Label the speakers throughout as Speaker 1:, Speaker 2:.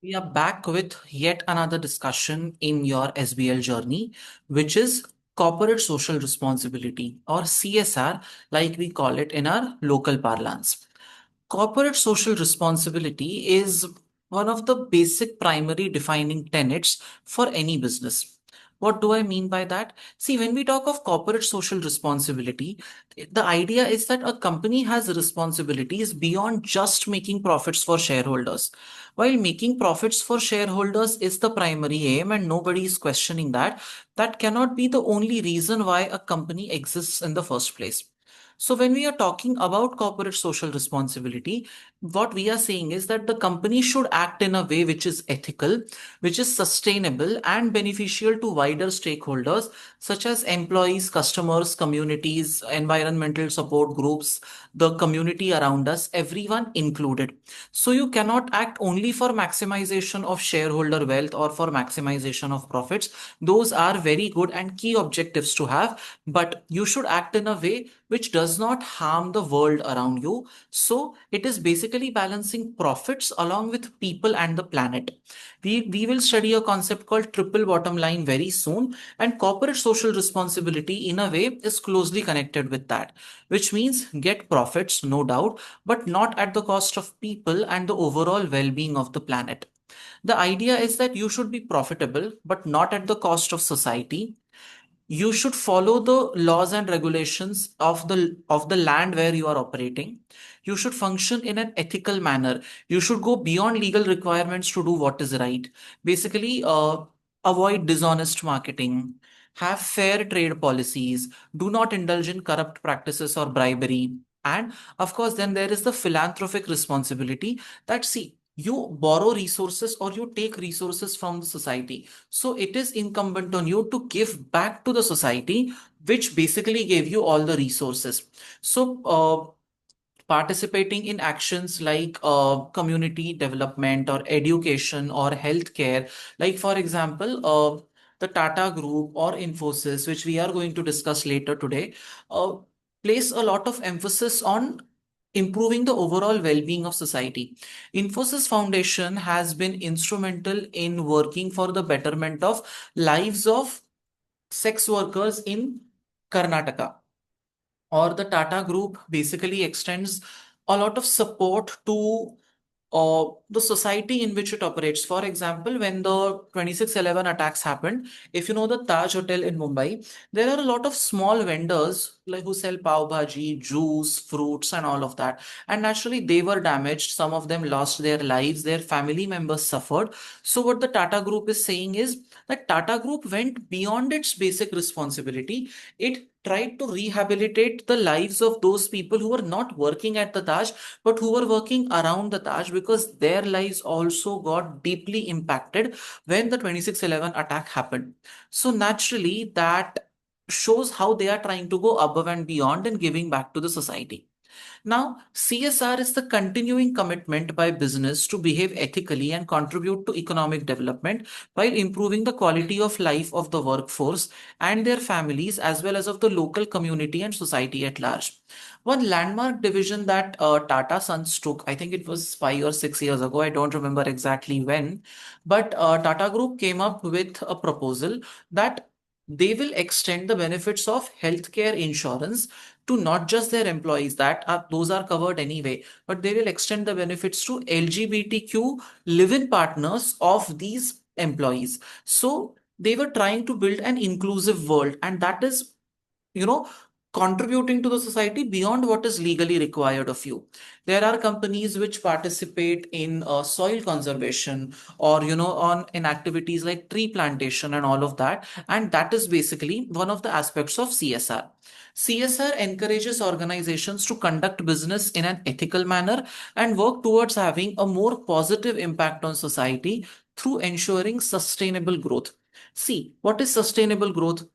Speaker 1: We are back with yet another discussion in your SBL journey, which is corporate social responsibility or CSR, like we call it in our local parlance. Corporate social responsibility is one of the basic primary defining tenets for any business. What do I mean by that? See, when we talk of corporate social responsibility, the idea is that a company has responsibilities beyond just making profits for shareholders. While making profits for shareholders is the primary aim, and nobody is questioning that, that cannot be the only reason why a company exists in the first place. So, when we are talking about corporate social responsibility, what we are saying is that the company should act in a way which is ethical, which is sustainable and beneficial to wider stakeholders such as employees, customers, communities, environmental support groups, the community around us, everyone included. So, you cannot act only for maximization of shareholder wealth or for maximization of profits. Those are very good and key objectives to have, but you should act in a way which does not harm the world around you. So it is basically balancing profits along with people and the planet. We will study a concept called triple bottom line very soon, and corporate social responsibility, in a way, is closely connected with that, which means get profits, no doubt, but not at the cost of people and the overall well being of the planet. The idea is that you should be profitable, but not at the cost of society. You should follow the laws and regulations of the land where you are operating. You should function in an ethical manner. You should go beyond legal requirements to do what is right. Basically, avoid dishonest marketing, have fair trade policies, do not indulge in corrupt practices or bribery. And of course, then there is the philanthropic responsibility that, see, you borrow resources or you take resources from the society, so it is incumbent on you to give back to the society, which basically gave you all the resources. So, participating in actions like community development or education or healthcare, like for example, the Tata Group or Infosys, which we are going to discuss later today, uh, place a lot of emphasis on improving the overall well-being of society. Infosys Foundation has been instrumental in working for the betterment of lives of sex workers in Karnataka. Or the Tata Group basically extends a lot of support to the society in which it operates. For example, when the 26/11 attacks happened, if you know the Taj Hotel in Mumbai, there are a lot of small vendors like who sell pav bhaji, juice, fruits, and all of that. And naturally, they were damaged. Some of them lost their lives. Their family members suffered. So, what the Tata Group is saying is that Tata Group went beyond its basic responsibility. It tried to rehabilitate the lives of those people who were not working at the Taj but who were working around the Taj, because their lives also got deeply impacted when the 26/11 attack happened. So naturally, that shows how they are trying to go above and beyond and giving back to the society. Now, CSR is the continuing commitment by business to behave ethically and contribute to economic development while improving the quality of life of the workforce and their families, as well as of the local community and society at large. One landmark division that Tata Sons took, I think it was 5 or 6 years ago, I don't remember exactly when, but Tata Group came up with a proposal that they will extend the benefits of healthcare insurance to not just their employees, that are those are covered anyway, but they will extend the benefits to LGBTQ live-in partners of these employees. So they were trying to build an inclusive world, and that is, you know, contributing to the society beyond what is legally required of you. There are companies which participate in soil conservation, or on in activities like tree plantation and all of that, and that is basically one of the aspects of CSR. CSR encourages organizations to conduct business in an ethical manner and work towards having a more positive impact on society through ensuring sustainable growth. See, what is sustainable growth?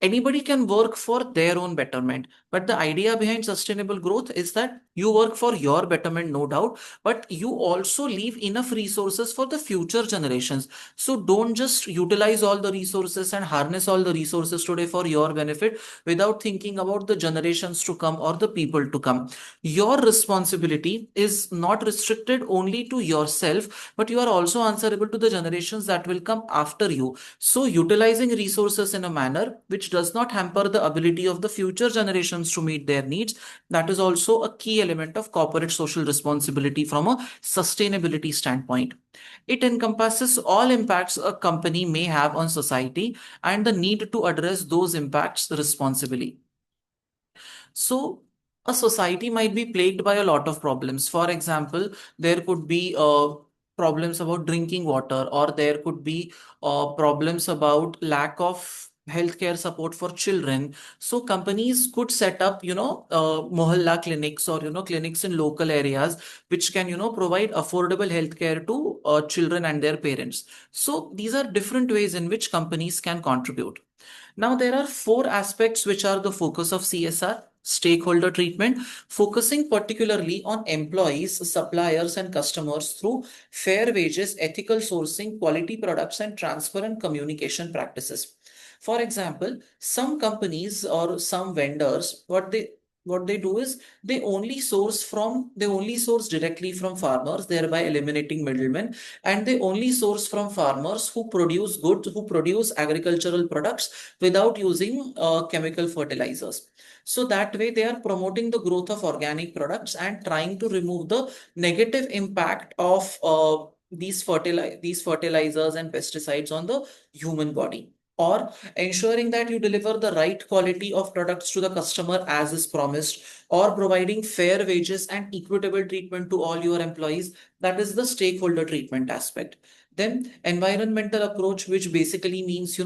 Speaker 1: Anybody can work for their own betterment, but the idea behind sustainable growth is that you work for your betterment, no doubt, but you also leave enough resources for the future generations. So don't just utilize all the resources and harness all the resources today for your benefit without thinking about the generations to come or the people to come. Your responsibility is not restricted only to yourself, but you are also answerable to the generations that will come after you. So, utilizing resources in a manner which does not hamper the ability of the future generations to meet their needs, that is also a key element of corporate social responsibility from a sustainability standpoint. It encompasses all impacts a company may have on society and the need to address those impacts responsibly. So, a society might be plagued by a lot of problems. For example, there could be problems about drinking water, or there could be problems about lack of healthcare support for children. So, companies could set up, mohalla clinics, or, clinics in local areas which can, provide affordable healthcare to children and their parents. So, these are different ways in which companies can contribute. Now, there are four aspects which are the focus of CSR: stakeholder treatment, focusing particularly on employees, suppliers, and customers through fair wages, ethical sourcing, quality products, and transparent communication practices. For example, some companies or some vendors, what they do is they only source directly from farmers, thereby eliminating middlemen, and they only source from farmers who produce goods, who produce agricultural products without using chemical fertilizers. So that way, they are promoting the growth of organic products and trying to remove the negative impact of these fertilizers and pesticides on the human body. Or ensuring that you deliver the right quality of products to the customer as is promised, or providing fair wages and equitable treatment to all your employees. That is the stakeholder treatment aspect. Then environmental approach, which basically means,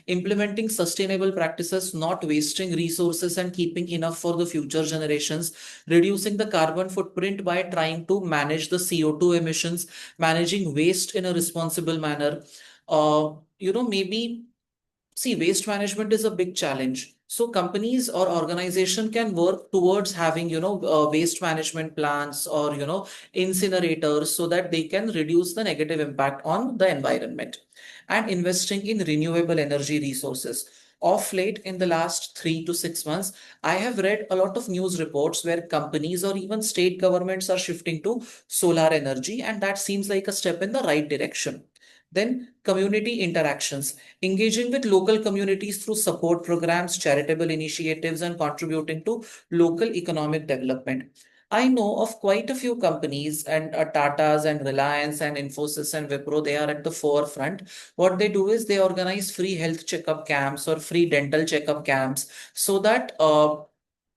Speaker 1: implementing sustainable practices, not wasting resources and keeping enough for the future generations, reducing the carbon footprint by trying to manage the CO2 emissions, managing waste in a responsible manner. Maybe See, waste management is a big challenge. So companies or organization can work towards having, waste management plants, or, incinerators, so that they can reduce the negative impact on the environment, and investing in renewable energy resources. Of late, in the last 3 to 6 months, I have read a lot of news reports where companies or even state governments are shifting to solar energy, and that seems like a step in the right direction. Then community interactions, engaging with local communities through support programs, charitable initiatives, and contributing to local economic development. I know of quite a few companies, and Tatas and Reliance and Infosys and Wipro, they are at the forefront. What they do is they organize free health checkup camps or free dental checkup camps, so that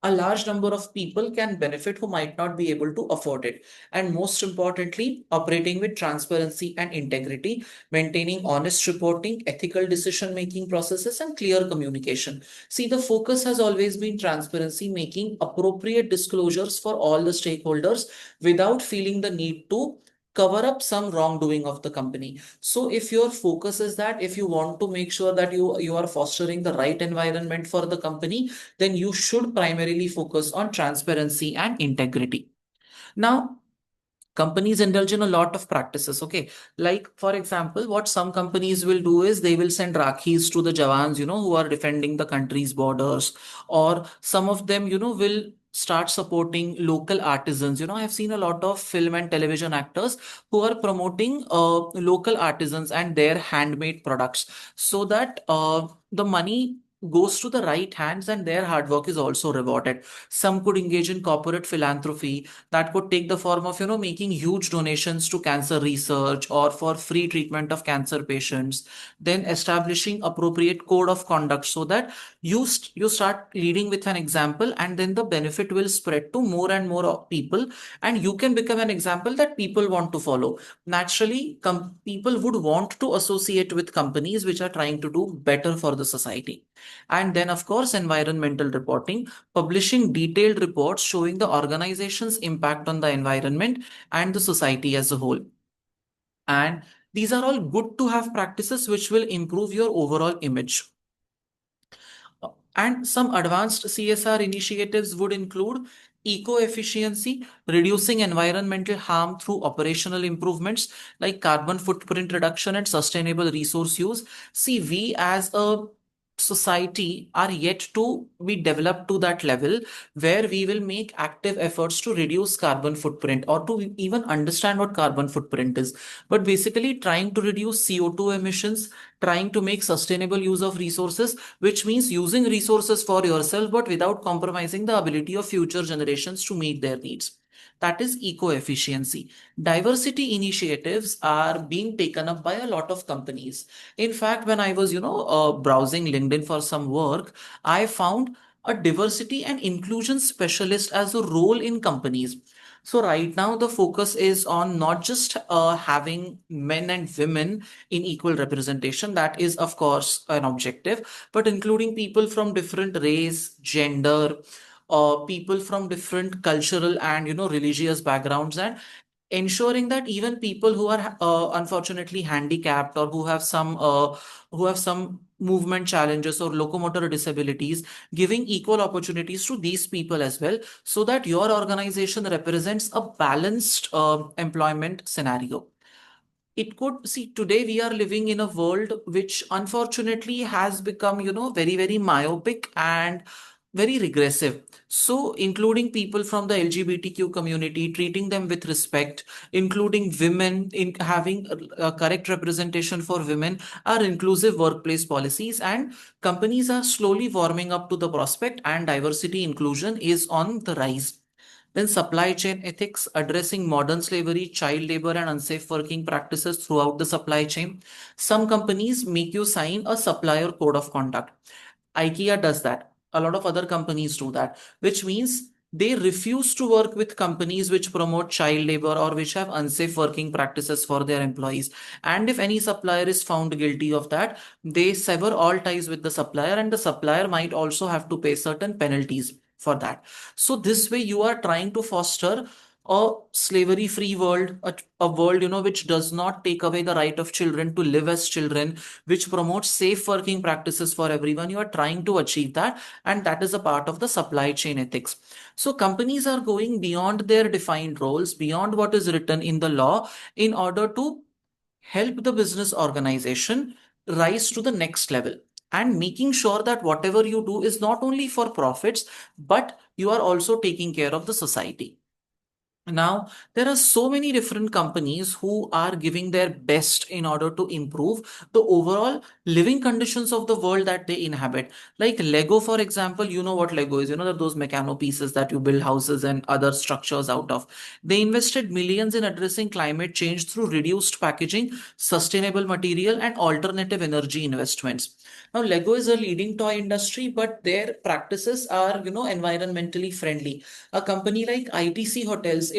Speaker 1: a large number of people can benefit who might not be able to afford it. And most importantly, operating with transparency and integrity, maintaining honest reporting, ethical decision making processes, and clear communication. See, the focus has always been transparency, making appropriate disclosures for all the stakeholders without feeling the need to cover up some wrongdoing of the company. So if your focus is that, if you want to make sure that you are fostering the right environment for the company, then you should primarily focus on transparency and integrity. Now, companies indulge in a lot of practices. Okay, like for example, what some companies will do is they will send rakhis to the jawans, who are defending the country's borders. Or some of them, will start supporting local artisans. I've seen a lot of film and television actors who are promoting local artisans and their handmade products, so that the money goes to the right hands and their hard work is also rewarded. Some could engage in corporate philanthropy, that could take the form of, making huge donations to cancer research or for free treatment of cancer patients. Then establishing appropriate code of conduct, so that you start leading with an example, and then the benefit will spread to more and more people, and you can become an example that people want to follow. Naturally, people would want to associate with companies which are trying to do better for the society. And then, of course, environmental reporting, publishing detailed reports showing the organization's impact on the environment and the society as a whole. And these are all good to have practices which will improve your overall image. And some advanced CSR initiatives would include eco-efficiency, reducing environmental harm through operational improvements like carbon footprint reduction and sustainable resource use. See, we as a society are yet to be developed to that level where we will make active efforts to reduce carbon footprint or to even understand what carbon footprint is. But basically, trying to reduce CO2 emissions, trying to make sustainable use of resources, which means using resources for yourself but without compromising the ability of future generations to meet their needs. That is eco efficiency. Diversity initiatives are being taken up by a lot of companies. In fact, when I was, browsing LinkedIn for some work, I found a diversity and inclusion specialist as a role in companies. So right now the focus is on not just having men and women in equal representation. That is, of course, an objective, but including people from different race, gender, people from different cultural and religious backgrounds, and ensuring that even people who are unfortunately handicapped or who have some movement challenges or locomotor disabilities, giving equal opportunities to these people as well, so that your organization represents a balanced employment scenario. It could, see, today we are living in a world which unfortunately has become very, very myopic and very regressive. So including people from the LGBTQ community, treating them with respect, including women in having a correct representation for women, are inclusive workplace policies, and companies are slowly warming up to the prospect, and diversity inclusion is on the rise. Then supply chain ethics, addressing modern slavery, child labor, and unsafe working practices throughout the supply chain. Some companies make you sign a supplier code of conduct. IKEA does that. A lot of other companies do that, which means they refuse to work with companies which promote child labor or which have unsafe working practices for their employees. And if any supplier is found guilty of that, they sever all ties with the supplier, and the supplier might also have to pay certain penalties for that. So this way you are trying to foster a slavery free world, a world which does not take away the right of children to live as children, which promotes safe working practices for everyone. You are trying to achieve that, and that is a part of the supply chain ethics. So companies are going beyond their defined roles, beyond what is written in the law, in order to help the business organization rise to the next level, and making sure that whatever you do is not only for profits, but you are also taking care of the society. Now, there are so many different companies who are giving their best in order to improve the overall living conditions of the world that they inhabit. Like Lego, for example, you know what Lego is, those mechano pieces that you build houses and other structures out of. They invested millions in addressing climate change through reduced packaging, sustainable material, and alternative energy investments. Now, Lego is a leading toy industry, but their practices are, environmentally friendly. A company like ITC Hotels,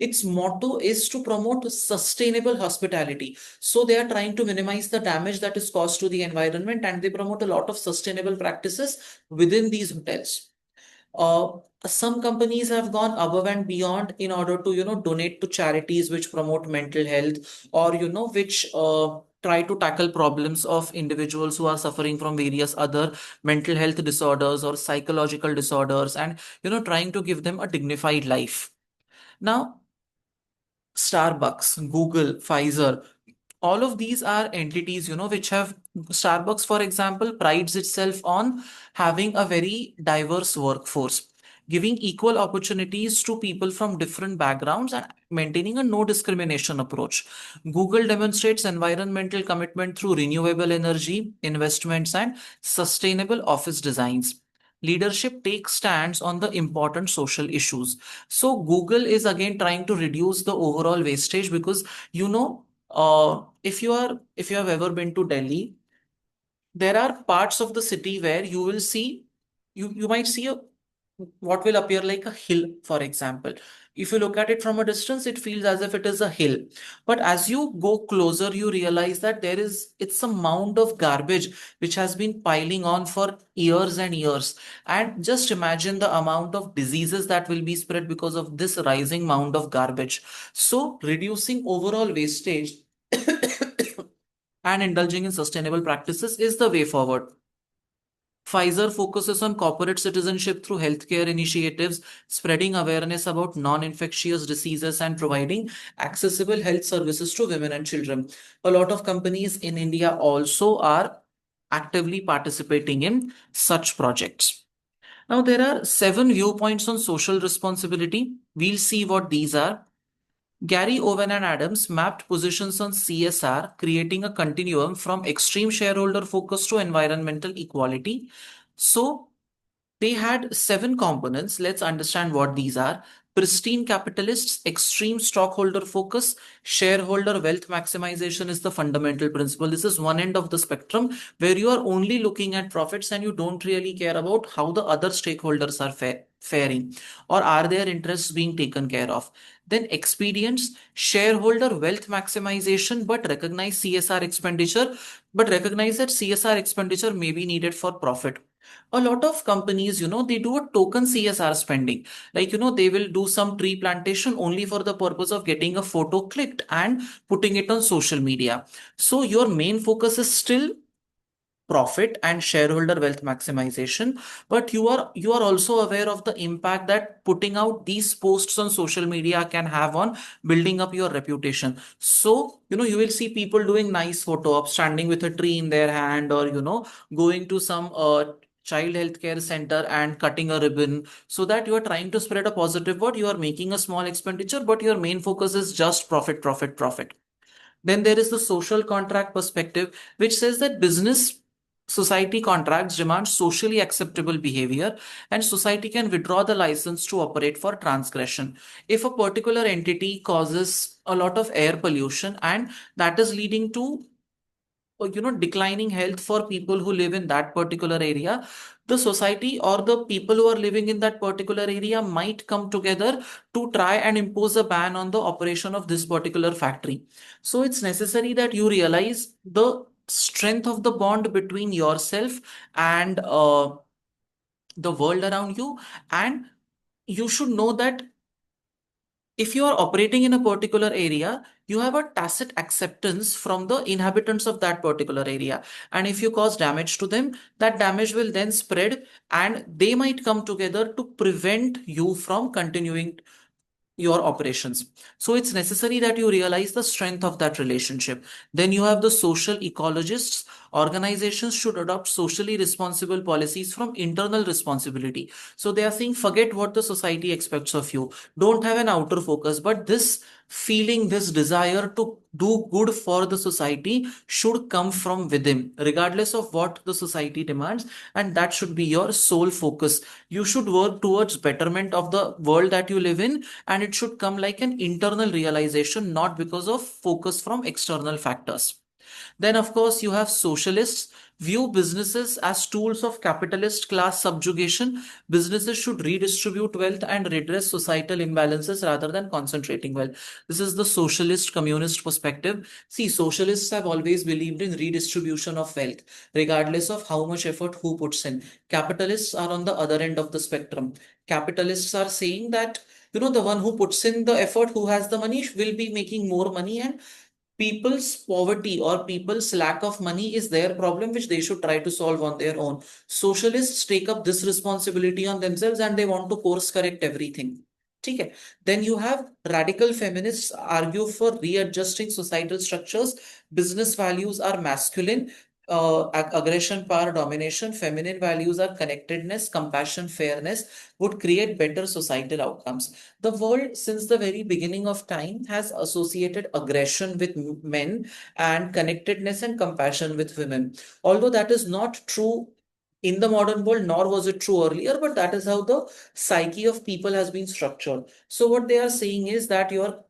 Speaker 1: its motto is to promote sustainable hospitality. So they are trying to minimize the damage that is caused to the environment, and they promote a lot of sustainable practices within these hotels. Some companies have gone above and beyond in order to donate to charities which promote mental health, or which try to tackle problems of individuals who are suffering from various other mental health disorders or psychological disorders, and trying to give them a dignified life. Now, Starbucks, Google, Pfizer, all of these are entities which have, Starbucks for example prides itself on having a very diverse workforce, giving equal opportunities to people from different backgrounds, and maintaining a no discrimination approach. Google demonstrates environmental commitment through renewable energy investments and sustainable office designs. Leadership takes stands on the important social issues. So Google is again trying to reduce the overall wastage, because if you have ever been to Delhi, there are parts of the city where you will see, you might see a what will appear like a hill, for example. If you look at it from a distance, it feels as if it is a hill, but as you go closer you realize that it's a mound of garbage which has been piling on for years and years. And just imagine the amount of diseases that will be spread because of this rising mound of garbage. So reducing overall wastage and indulging in sustainable practices is the way forward. Pfizer focuses on corporate citizenship through healthcare initiatives, spreading awareness about non infectious diseases and providing accessible health services to women and children. A lot of companies in India also are actively participating in such projects. Now, there are 7 viewpoints on social responsibility. We'll see what these are. Gary, Owen, and Adams mapped positions on CSR, creating a continuum from extreme shareholder focus to environmental equality. So, they had 7 components. Let's understand what these are. Pristine capitalists, extreme stockholder focus, shareholder wealth maximization is the fundamental principle. This is one end of the spectrum where you are only looking at profits and you don't really care about how the other stakeholders are faring or are their interests being taken care of. Then expedience, shareholder wealth maximization, but recognize CSR expenditure, but recognize that CSR expenditure may be needed for profit. A lot of companies, they do a token CSR spending. Like, they will do some tree plantation only for the purpose of getting a photo clicked and putting it on social media. So your main focus is still profit and shareholder wealth maximization, but you are also aware of the impact that putting out these posts on social media can have on building up your reputation. So you will see people doing nice photo op standing with a tree in their hand, or going to some child healthcare center and cutting a ribbon, so that you are trying to spread a positive word. You are making a small expenditure, but your main focus is just profit, profit, profit. Then there is the social contract perspective, which says that business society contracts demand socially acceptable behavior, and society can withdraw the license to operate for transgression. If a particular entity causes a lot of air pollution and that is leading to declining health for people who live in that particular area, the society or the people who are living in that particular area might come together to try and impose a ban on the operation of this particular factory. So it's necessary that you realize the strength of the bond between yourself and the world around you, and you should know that if you are operating in a particular area, you have a tacit acceptance from the inhabitants of that particular area. And if you cause damage to them, that damage will then spread and they might come together to prevent you from continuing your operations. So it's necessary that you realize the strength of that relationship. Then you have the social ecologists. Organizations should adopt socially responsible policies from internal responsibility. So they are saying, forget what the society expects of you. Don't have an outer focus, but this feeling, this desire to do good for the society should come from within, regardless of what the society demands. And that should be your sole focus. You should work towards betterment of the world that you live in, and it should come like an internal realization, not because of focus from external factors. Then, of course, you have socialists view businesses as tools of capitalist class subjugation. Businesses should redistribute wealth and redress societal imbalances rather than concentrating wealth. This is the socialist communist perspective. See, socialists have always believed in redistribution of wealth, regardless of how much effort who puts in. Capitalists are on the other end of the spectrum. Capitalists are saying that the one who puts in the effort, who has the money, will be making more money, and people's poverty or people's lack of money is their problem, which they should try to solve on their own. Socialists take up this responsibility on themselves and they want to course correct everything. Okay. Then you have radical feminists argue for readjusting societal structures. Business values are masculine, aggression, power, domination. Feminine values are connectedness, compassion, fairness, would create better societal outcomes. The world, since the very beginning of time, has associated aggression with men and connectedness and compassion with women. Although that is not true in the modern world, nor was it true earlier, but that is how the psyche of people has been structured. So, what they are saying is that your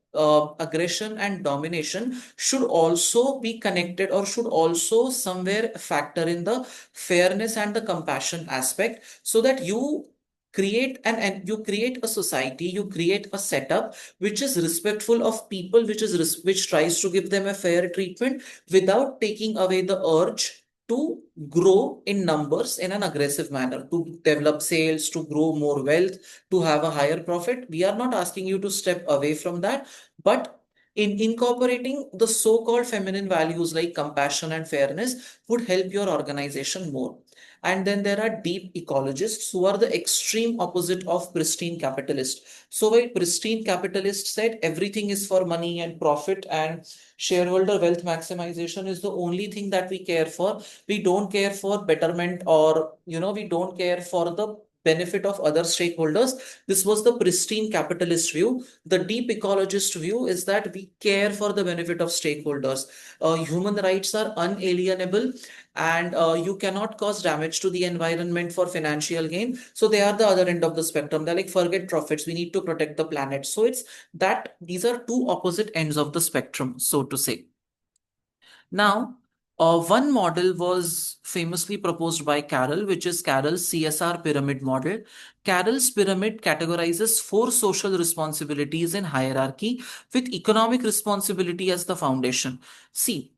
Speaker 1: aggression and domination should also be connected, or should also somewhere factor in the fairness and the compassion aspect, so that you create and you create a society, you create a setup which is respectful of people, which tries to give them a fair treatment without taking away the urge to grow in numbers in an aggressive manner, to develop sales, to grow more wealth, to have a higher profit. We are not asking you to step away from that, but In incorporating the so-called feminine values like compassion and fairness would help your organization more. And then there are deep ecologists who are the extreme opposite of pristine capitalists. So while pristine capitalists said everything is for money and profit and shareholder wealth maximization is the only thing that we care for, we don't care for betterment, or we don't care for the benefit of other stakeholders. This was the pristine capitalist view. The deep ecologist view is that we care for the benefit of stakeholders. Human rights are unalienable, and you cannot cause damage to the environment for financial gain. So they are the other end of the spectrum. They're like, forget profits, we need to protect the planet. So it's that these are two opposite ends of the spectrum, so to say. Now, one model was famously proposed by Carroll, which is Carroll's CSR pyramid model. Carroll's pyramid categorizes four social responsibilities in hierarchy, with economic responsibility as the foundation. See,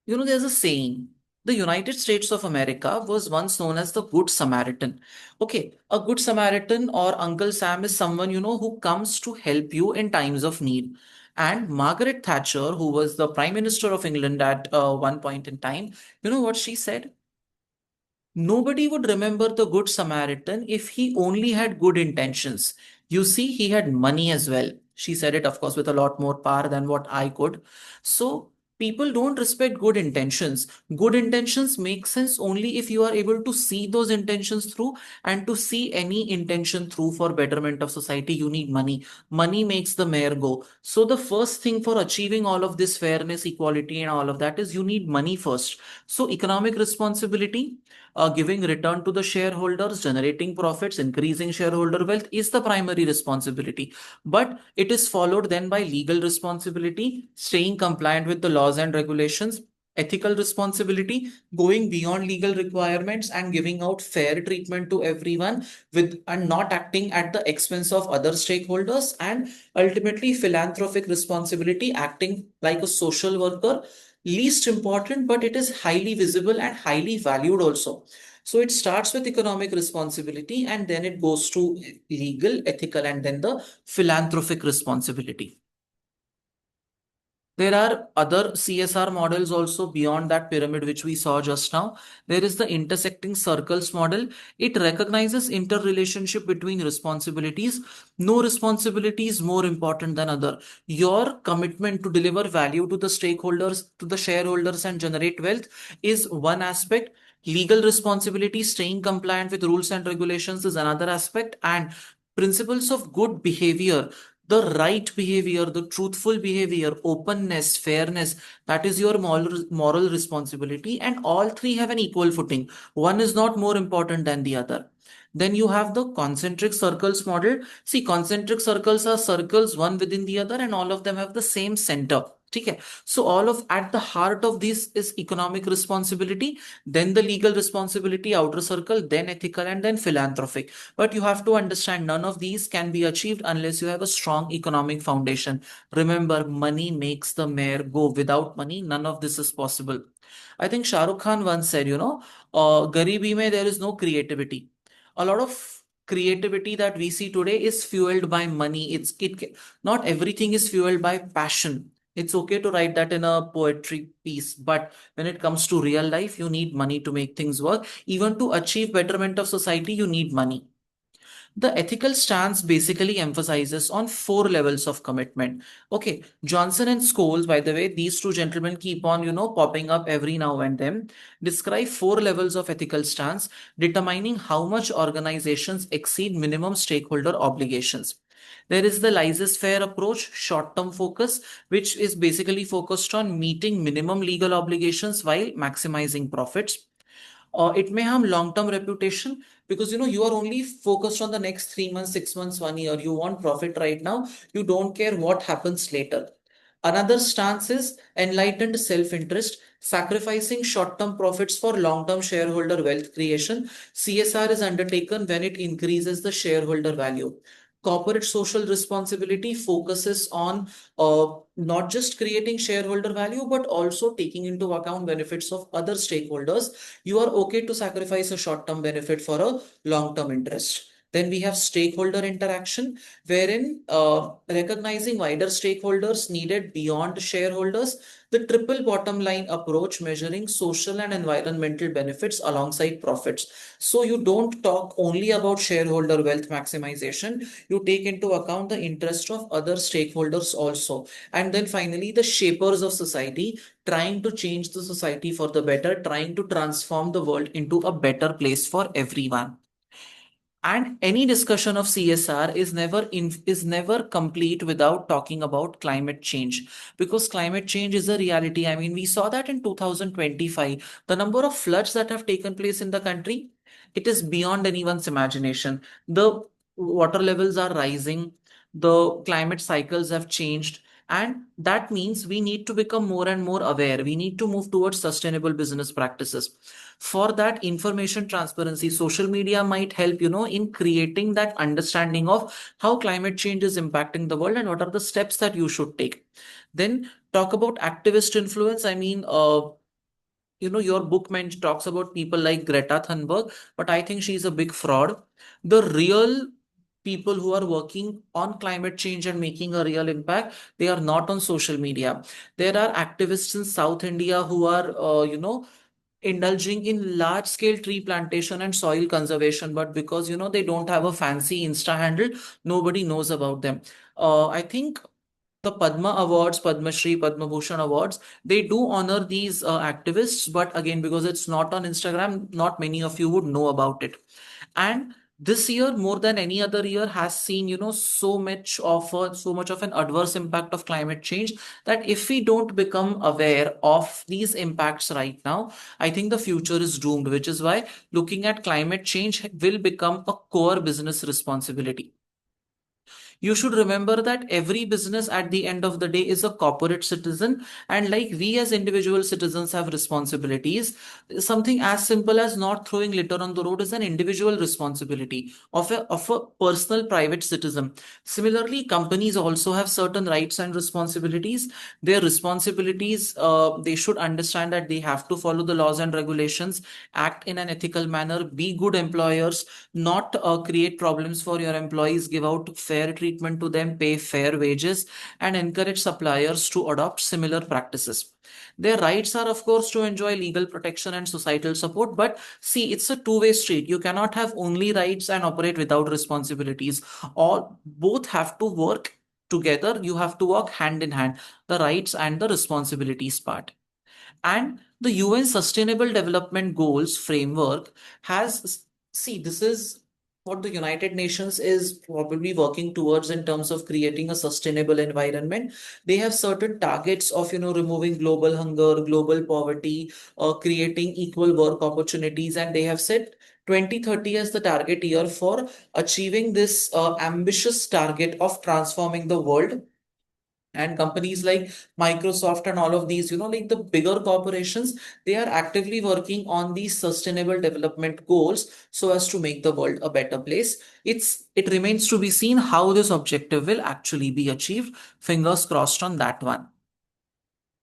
Speaker 1: there's a saying. The United States of America was once known as the Good Samaritan. Okay, a Good Samaritan or Uncle Sam is someone, who comes to help you in times of need. And Margaret Thatcher, who was the Prime Minister of England at one point in time, you know what she said? Nobody would remember the Good Samaritan if he only had good intentions. You see, he had money as well. She said it, of course, with a lot more power than what I could. So, people don't respect good intentions. Good intentions make sense only if you are able to see those intentions through, and to see any intention through for betterment of society, you need money. Money makes the mayor go. So, the first thing for achieving all of this fairness, equality, and all of that is you need money first. So, economic responsibility, giving return to the shareholders, generating profits, increasing shareholder wealth is the primary responsibility. But it is followed then by legal responsibility, staying compliant with the laws and regulations, ethical responsibility, going beyond legal requirements and giving out fair treatment to everyone with and not acting at the expense of other stakeholders, and ultimately philanthropic responsibility, acting like a social worker. Least important, but it is highly visible and highly valued also. So it starts with economic responsibility, and then it goes to legal, ethical, and then the philanthropic responsibility. There are other CSR models also beyond that pyramid, which we saw just now. There is the intersecting circles model. It recognizes interrelationship between responsibilities. No responsibility is more important than other. Your commitment to deliver value to the stakeholders, to the shareholders, and generate wealth is one aspect. Legal responsibility, staying compliant with rules and regulations is another aspect. And principles of good behavior, the right behavior, the truthful behavior, openness, fairness, that is your moral responsibility. And all three have an equal footing. One is not more important than the other. Then you have the concentric circles model. See, concentric circles are circles one within the other, and all of them have the same center. Okay. So all of at the heart of this is economic responsibility, then the legal responsibility, outer circle, then ethical, and then philanthropic. But you have to understand none of these can be achieved unless you have a strong economic foundation. Remember, money makes the mayor go. Without money, none of this is possible. I think Shah Rukh Khan once said, Garibi mein there is no creativity. A lot of creativity that we see today is fueled by money. Not everything is fueled by passion. It's okay to write that in a poetry piece, but when it comes to real life, you need money to make things work. Even to achieve betterment of society, you need money. The ethical stance basically emphasizes on four levels of commitment. Okay, Johnson and Scholes, by the way, these two gentlemen keep on, popping up every now and then, describe four levels of ethical stance, determining how much organizations exceed minimum stakeholder obligations. There is the laissez-faire approach, short-term focus, which is basically focused on meeting minimum legal obligations while maximizing profits. It may harm long-term reputation because you are only focused on the next 3 months, 6 months, 1 year. You want profit right now. You don't care what happens later. Another stance is enlightened self-interest, sacrificing short-term profits for long-term shareholder wealth creation. CSR is undertaken when it increases the shareholder value. Corporate social responsibility focuses on not just creating shareholder value, but also taking into account benefits of other stakeholders. You are okay to sacrifice a short-term benefit for a long-term interest. Then we have stakeholder interaction, wherein recognizing wider stakeholders needed beyond shareholders. The triple bottom line approach, measuring social and environmental benefits alongside profits. So you don't talk only about shareholder wealth maximization, you take into account the interest of other stakeholders also. And then finally, the shapers of society, trying to change the society for the better, trying to transform the world into a better place for everyone. And any discussion of CSR is never complete without talking about climate change, because climate change is a reality. I mean, we saw that in 2025, the number of floods that have taken place in the country, it is beyond anyone's imagination. The water levels are rising, the climate cycles have changed, and that means we need to become more and more aware. We need to move towards sustainable business practices. For that, information transparency, social media might help, in creating that understanding of how climate change is impacting the world and what are the steps that you should take. Then talk about activist influence. I mean, your book talks about people like Greta Thunberg, but I think she's a big fraud. The real people who are working on climate change and making a real impact, they are not on social media. There are activists in South India who are, indulging in large scale tree plantation and soil conservation, but because they don't have a fancy Insta handle, nobody knows about them. I think the Padma Awards, Padma Shri, Padma Bhushan Awards, they do honor these activists, but again, because it's not on Instagram, not many of you would know about it. And this year, more than any other year, has seen, so much of an adverse impact of climate change, that if we don't become aware of these impacts right now, I think the future is doomed, which is why looking at climate change will become a core business responsibility. You should remember that every business at the end of the day is a corporate citizen, and like we as individual citizens have responsibilities, something as simple as not throwing litter on the road is an individual responsibility of a personal private citizen. Similarly, companies also have certain rights and responsibilities. Their responsibilities, they should understand that they have to follow the laws and regulations, act in an ethical manner, be good employers, not create problems for your employees, give out fair treatment to them, pay fair wages, and encourage suppliers to adopt similar practices. Their rights are, of course, to enjoy legal protection and societal support. But see, it's a two-way street. You cannot have only rights and operate without responsibilities. All both have to work together. You have to work hand in hand, the rights and the responsibilities part. And the UN Sustainable Development Goals framework has, see, this is what the United Nations is probably working towards in terms of creating a sustainable environment. They have certain targets of, removing global hunger, global poverty, creating equal work opportunities. And they have set 2030 as the target year for achieving this ambitious target of transforming the world. And companies like Microsoft and all of these, like the bigger corporations, they are actively working on these sustainable development goals so as to make the world a better place. It remains to be seen how this objective will actually be achieved. Fingers crossed on that one.